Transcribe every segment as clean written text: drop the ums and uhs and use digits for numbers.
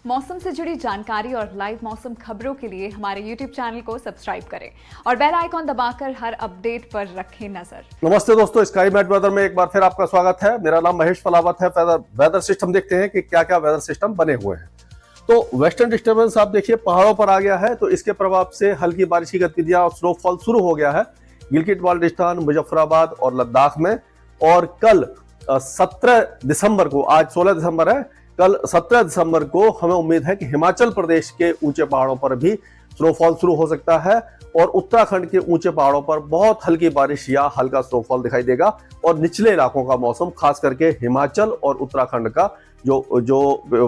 मौसम से जुड़ी जानकारी और लाइव मौसम खबरों के लिए हमारे YouTube चैनल को सब्सक्राइब करें और बेल आइकॉन दबाकर हर अपडेट पर रखें नजर। नमस्ते दोस्तों, स्काई मैट वेदर में एक बार फिर आपका स्वागत है। मेरा नाम महेश फलावत है। वेदर सिस्टम देखते हैं कि क्या क्या वेदर सिस्टम बने हुए हैं। तो वेस्टर्न डिस्टर्बेंस आप देखिए पहाड़ों पर आ गया है, तो इसके प्रभाव से हल्की बारिश की गतिविधियां और स्नोफॉल शुरू हो गया है गिलगित बाल्टिस्तान, मुजफ्फराबाद और लद्दाख में। और कल 17 दिसंबर को, आज 16 दिसंबर है, कल 17 दिसंबर को हमें उम्मीद है कि हिमाचल प्रदेश के ऊंचे पहाड़ों पर भी स्नोफॉल शुरू हो सकता है और उत्तराखंड के ऊंचे पहाड़ों पर बहुत हल्की बारिश या हल्का स्नोफॉल दिखाई देगा। और निचले इलाकों का मौसम, खास करके हिमाचल और उत्तराखंड का जो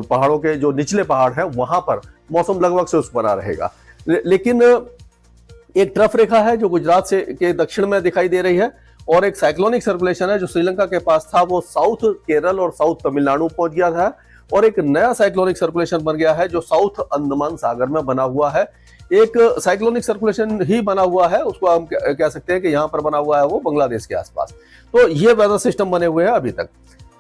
पहाड़ों के जो निचले पहाड़ है वहां पर मौसम लगभग शुष्क बना रहेगा। लेकिन एक ट्रफ रेखा है जो गुजरात से के दक्षिण में दिखाई दे रही है और एक साइक्लोनिक सर्कुलेशन है जो श्रीलंका के पास था, वो साउथ केरल और साउथ तमिलनाडु पहुंच गया था। और एक नया साइक्लोनिक सर्कुलेशन बन गया है जो साउथ अंडमान सागर में बना हुआ है। एक साइक्लोनिक सर्कुलेशन ही बना हुआ है, उसको हम कह सकते हैं कि यहाँ पर बना हुआ है वो बांग्लादेश के आसपास। तो ये वेदर सिस्टम बने हुए हैं अभी तक।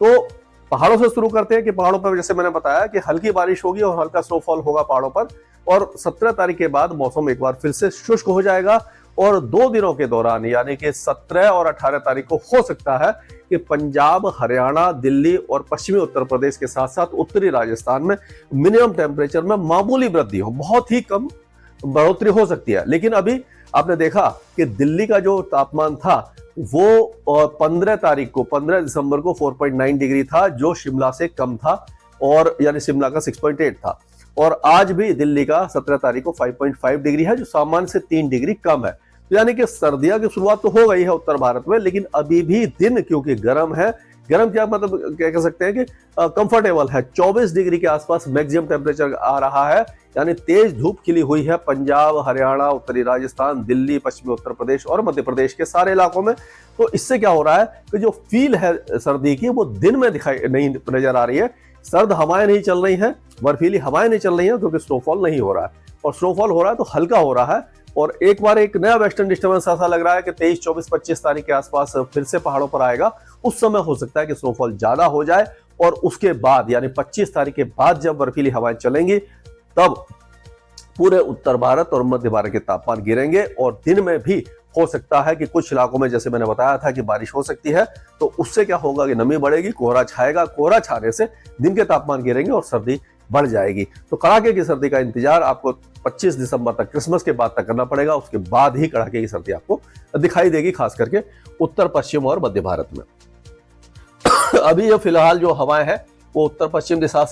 तो पहाड़ों से शुरू करते हैं कि पहाड़ों पर जैसे मैंने बताया कि हल्की बारिश होगी और हल्का स्नोफॉल होगा पहाड़ों पर। और 17 तारीख के बाद मौसम एक बार फिर से शुष्क हो जाएगा और 2 दिनों के दौरान यानी कि 17 और 18 तारीख को हो सकता है कि पंजाब, हरियाणा, दिल्ली और पश्चिमी उत्तर प्रदेश के साथ साथ उत्तरी राजस्थान में मिनिमम टेम्परेचर में मामूली वृद्धि हो, बहुत ही कम बढ़ोतरी हो सकती है। लेकिन अभी आपने देखा कि दिल्ली का जो तापमान था वो 15 तारीख को, 15 दिसंबर को 4.9 डिग्री था, जो शिमला से कम था, और यानी शिमला का 6.8 था। और आज भी दिल्ली का 17 तारीख को 5.5 डिग्री है, जो सामान्य से 3 डिग्री कम है। तो यानी कि सर्दियों की शुरुआत तो हो गई है उत्तर भारत में, लेकिन अभी भी दिन क्योंकि गर्म है, गर्म क्या मतलब क्या कह सकते हैं कि कंफर्टेबल है। 24 डिग्री के आसपास मैक्सिमम टेम्परेचर आ रहा है, यानी तेज धूप खिली हुई है पंजाब, हरियाणा, उत्तरी राजस्थान, दिल्ली, पश्चिमी उत्तर प्रदेश और मध्य प्रदेश के सारे इलाकों में। तो इससे क्या हो रहा है कि जो फील है सर्दी की वो दिन में दिखाई नहीं नजर आ रही है। सर्द हवाएं नहीं चल रही हैं, बर्फीली हवाएं नहीं चल रही हैं, क्योंकि स्नोफॉल नहीं हो रहा है। और स्नोफॉल हो रहा है तो हल्का हो रहा है। और एक बार एक नया वेस्टर्न डिस्टर्बेंस ऐसा लग रहा है कि 23, 24, 25 तारीख के आसपास फिर से पहाड़ों पर आएगा। उस समय हो सकता है कि स्नोफॉल ज्यादा हो जाए और उसके बाद यानी 25 तारीख के बाद जब बर्फीली हवाएं चलेंगी तब पूरे उत्तर भारत और मध्य भारत के तापमान गिरेंगे और दिन में भी हो सकता है कि कुछ इलाकों में, जैसे मैंने बताया था, कि बारिश हो सकती है। तो उससे क्या होगा कि नमी बढ़ेगी, कोहरा छाएगा, कोहरा छाने से दिन के तापमान गिरेंगे और सर्दी बढ़ जाएगी। तो कड़ाके की सर्दी का इंतजार आपको 25 दिसंबर तक, क्रिसमस के बाद तक करना पड़ेगा। उसके बाद ही कड़ाके की सर्दी आपको दिखाई देगी, खास करके उत्तर पश्चिम और मध्य भारत में। अभी ये फिलहाल जो हवाएं हैं वो उत्तर पश्चिम दिशा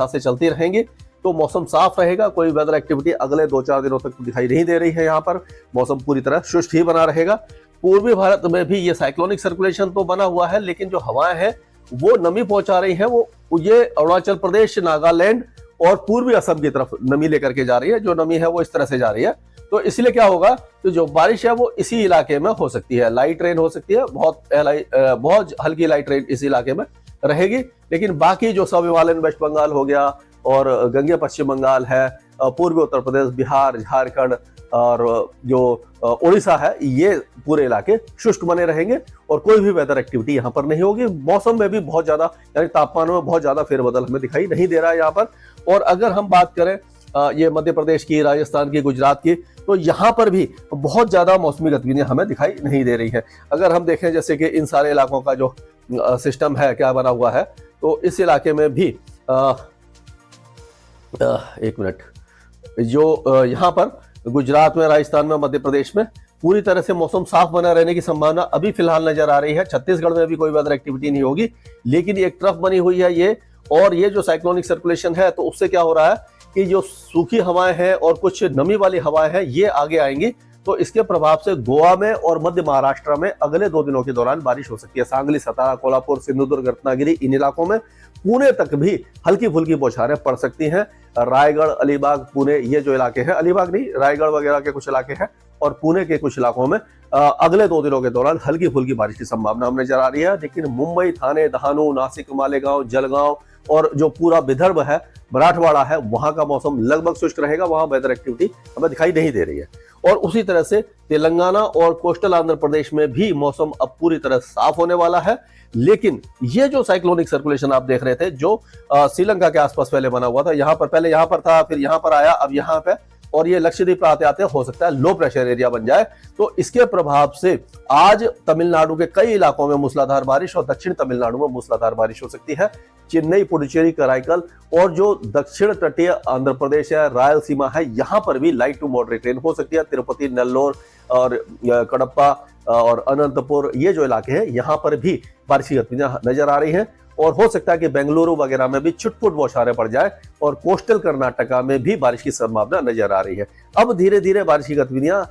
से चलती रहेंगी, तो मौसम साफ रहेगा। कोई वेदर एक्टिविटी अगले 2-4 दिनों तक तो दिखाई नहीं दे रही है। यहाँ पर मौसम पूरी तरह शुष्क ही बना रहेगा। पूर्वी भारत में भी ये साइक्लोनिक सर्कुलेशन तो बना हुआ है, लेकिन जो हवाएं हैं वो नमी पहुंचा रही है, वो ये अरुणाचल प्रदेश, नागालैंड और पूर्वी असम की तरफ नमी लेकर के जा रही है। जो नमी है वो इस तरह से जा रही है, तो इसलिए क्या होगा तो जो बारिश है वो इसी इलाके में हो सकती है। लाइट रेन हो सकती है, बहुत हल्की लाइट रेन इस इलाके में रहेगी। लेकिन बाकी जो सब हिमालयन वेस्ट बंगाल हो गया और गंगे पश्चिम बंगाल है, पूर्वी उत्तर प्रदेश, बिहार, झारखंड और जो उड़ीसा है, ये पूरे इलाके शुष्क बने रहेंगे और कोई भी वेदर एक्टिविटी यहाँ पर नहीं होगी। मौसम में भी बहुत ज्यादा यानी तापमान में बहुत ज्यादा फेरबदल हमें दिखाई नहीं दे रहा है यहाँ पर। और अगर हम बात करें ये मध्य प्रदेश की, राजस्थान की, गुजरात की, तो यहाँ पर भी बहुत ज्यादा मौसमी गतिविधियां हमें दिखाई नहीं दे रही है। अगर हम देखें जैसे कि इन सारे इलाकों का जो सिस्टम है क्या बना हुआ है, तो इस इलाके में भी एक मिनट, जो यहाँ पर गुजरात में, राजस्थान में, मध्य प्रदेश में पूरी तरह से मौसम साफ बना रहने की संभावना अभी फिलहाल नजर आ रही है। छत्तीसगढ़ में भी कोई वेदर एक्टिविटी नहीं होगी, लेकिन एक ट्रफ बनी हुई है ये, और ये जो साइक्लोनिक सर्कुलेशन है तो उससे क्या हो रहा है कि जो सूखी हवाएं हैं और कुछ नमी वाली हवाएं हैं ये आगे आएंगी। तो इसके प्रभाव से गोवा में और मध्य महाराष्ट्र में अगले 2 दिनों के दौरान बारिश हो सकती है। सांगली, सतारा, कोल्हापुर, सिंधुदुर्ग, रत्नागिरी, इन इलाकों में, पुणे तक भी हल्की फुल्की बौछारें पड़ सकती हैं। रायगढ़, अलीबाग, पुणे, ये जो इलाके हैं, अलीबाग नहीं, रायगढ़ वगैरह के कुछ इलाके हैं और पुणे के कुछ इलाकों में अगले 2 दिनों के दौरान हल्की फुल्की बारिश की संभावना हमें नजर आ रही है। लेकिन मुंबई, थाने, दहानू, नासिक, मालेगांव, जलगांव और जो पूरा विदर्भ है, मराठवाड़ा है, वहां का मौसम लगभग शुष्क रहेगा, वहां वेदर एक्टिविटी हमें दिखाई नहीं दे रही है। और उसी तरह से तेलंगाना और कोस्टल आंध्र प्रदेश में भी मौसम अब पूरी तरह साफ होने वाला है। लेकिन ये जो साइक्लोनिक सर्कुलेशन आप देख रहे थे, जो श्रीलंका के आसपास पहले बना हुआ था, यहाँ पर पहले यहाँ पर था, फिर यहाँ पर आया, अब यहाँ पे, और ये लक्षद्वीप पर आते आते हो सकता है लो प्रेशर एरिया बन जाए। तो इसके प्रभाव से आज तमिलनाडु के कई इलाकों में मूसलाधार बारिश और दक्षिण तमिलनाडु में मूसलाधार बारिश हो सकती है। चेन्नई, पुडुचेरी, कराईकल और जो दक्षिण तटीय आंध्र प्रदेश है, रायलसीमा है, यहाँ पर भी लाइट टू मॉडरेट रेन हो सकती है। तिरुपति, नेल्लोर और कडप्पा और अनंतपुर, ये जो इलाके हैं, यहाँ पर भी बारिश की गतिविधियां नजर आ रही हैं। और हो सकता है कि बेंगलुरु वगैरह में भी छुटपुट बौछारें पड़ जाए और कोस्टल कर्नाटका में भी बारिश की संभावना नजर आ रही है। अब धीरे धीरे बारिश की गतिविधियां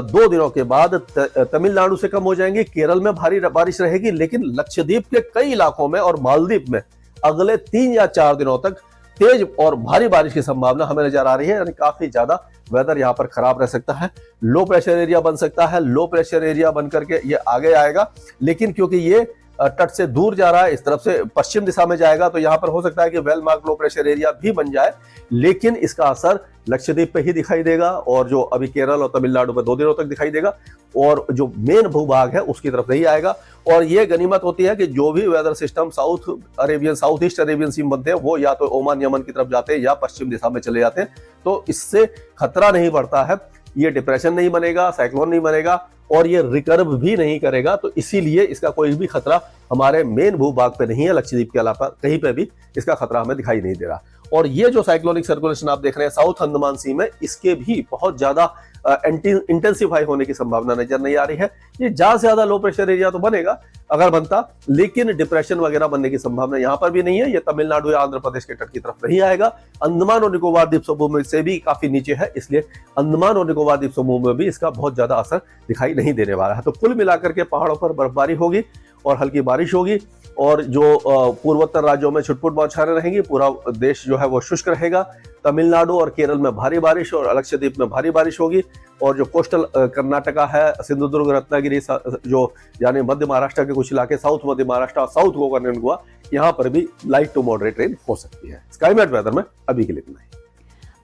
2 दिनों के बाद तमिलनाडु से कम हो जाएंगी, केरल में भारी बारिश रहेगी, लेकिन लक्षद्वीप के कई इलाकों में और मालदीव में अगले 3 या 4 दिनों तक तेज और भारी बारिश की संभावना हमें नजर आ रही है। यानी काफी ज्यादा वेदर यहाँ पर खराब रह सकता है। लो प्रेशर एरिया बन सकता है, लो प्रेशर एरिया बन करके ये आगे आएगा, लेकिन क्योंकि ये तट से दूर जा रहा है, इस तरफ से पश्चिम दिशा में जाएगा, तो यहाँ पर हो सकता है कि well mark low pressure area भी बन जाए, लेकिन इसका असर लक्षद्वीप पे ही दिखाई देगा और जो अभी केरल और तमिलनाडु में 2 दिनों तक दिखाई देगा, और जो मेन भूभाग है उसकी तरफ नहीं आएगा। और ये गनीमत होती है कि जो भी weather system south east Arabian sea बनते हैं, वो या तो ओमान, यमन की तरफ जाते हैं या पश्चिम दिशा में चले जाते हैं, तो इससे खतरा नहीं बढ़ता है। ये डिप्रेशन नहीं बनेगा, साइक्लोन नहीं बनेगा और ये रिकर्व भी नहीं करेगा, तो इसीलिए इसका कोई भी खतरा हमारे मेन भूभाग पे नहीं है। लक्षद्वीप के अलावा कहीं पे भी इसका खतरा हमें दिखाई नहीं दे रहा। और ये जो साइक्लोनिक सर्कुलेशन आप देख रहे हैं साउथ अंडमान सी में, इसके भी बहुत ज्यादा इंटेंसिफाई होने की संभावना नजर नहीं आ रही है। ये ज्यादा से ज्यादा लो प्रेशर एरिया तो बनेगा अगर बनता, लेकिन डिप्रेशन वगैरह बनने की संभावना यहाँ पर भी नहीं है। ये तमिलनाडु या आंध्र प्रदेश के तट की तरफ नहीं आएगा। अंडमान और निकोबार द्वीप समूह में से भी काफी नीचे है, इसलिए अंडमान और निकोबार द्वीप समूह में भी इसका बहुत ज्यादा असर दिखाई नहीं देने वाला है। तो कुल मिलाकर के पहाड़ों पर बर्फबारी होगी और हल्की बारिश होगी, और जो पूर्वोत्तर राज्यों में छुटपुट बौछारें रहेंगी। पूरा देश जो है वो शुष्क रहेगा। तमिलनाडु और केरल में भारी बारिश और लक्षद्वीप में भारी बारिश होगी, और जो कोस्टल कर्नाटका है, सिंधुदुर्ग, रत्नागिरी, जो यानी मध्य महाराष्ट्र के कुछ इलाके, साउथ मध्य महाराष्ट्र और साउथ गोवा, गोवा, यहाँ पर भी लाइट टू मॉडरेट रेन हो सकती है। स्काईमेट वेदर में अभी के लिए इतना ही।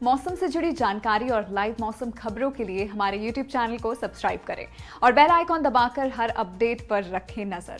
मौसम से जुड़ी जानकारी और लाइव मौसम खबरों के लिए हमारे YouTube चैनल को सब्सक्राइब करें और बेल आइकॉन दबाकर हर अपडेट पर रखें नजर।